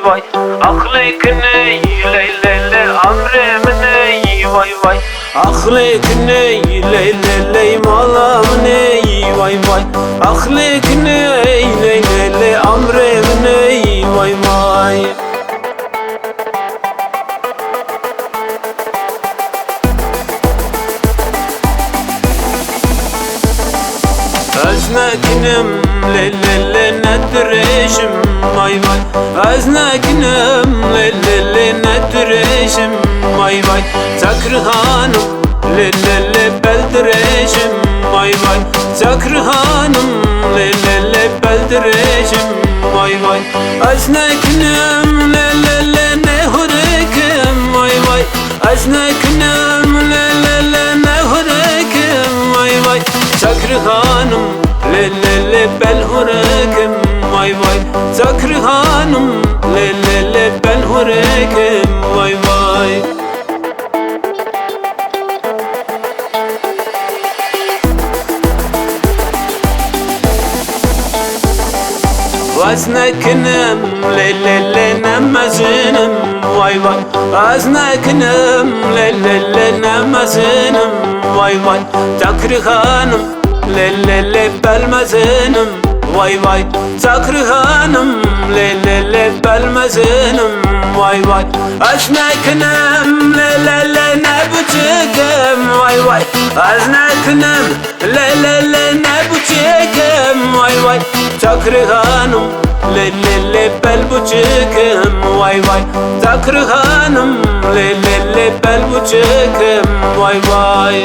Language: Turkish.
vay. Aklikini leylele amremine vay vay. Aklikini leylele malamine vay vay. Aklikini leylele amremine vay vay. Öznekinim lelele nedir eşim vay vay. Öznekinim lelele nedir eşim vay vay. Çakır hanım lelele beldir eşim vay vay. Çakır hanım lelele beldir eşim vay vay. Öznekinim lelele ne hurekim vay vay. Öznekinim lelele ne hurekim vay vay. Çakır hanım lelele bel hurekim vay vay. Çakır hanım lelele bel hurekim vay vay. Öznekinim lelele nemmezinim vay vay. Öznekinim lelele nemmezinim vay vay. Çakır hanım lelele belmezinim vay vay. Çakır hanım lelele belmezinim vay vay. Öznekinim lelele ne buçukum vay vay. Öznekinim lelele ne buçukum vay vay. Çakır hanım lelele bel buçukum vay vay. Çakır hanım lelele bel buçukum vay vay.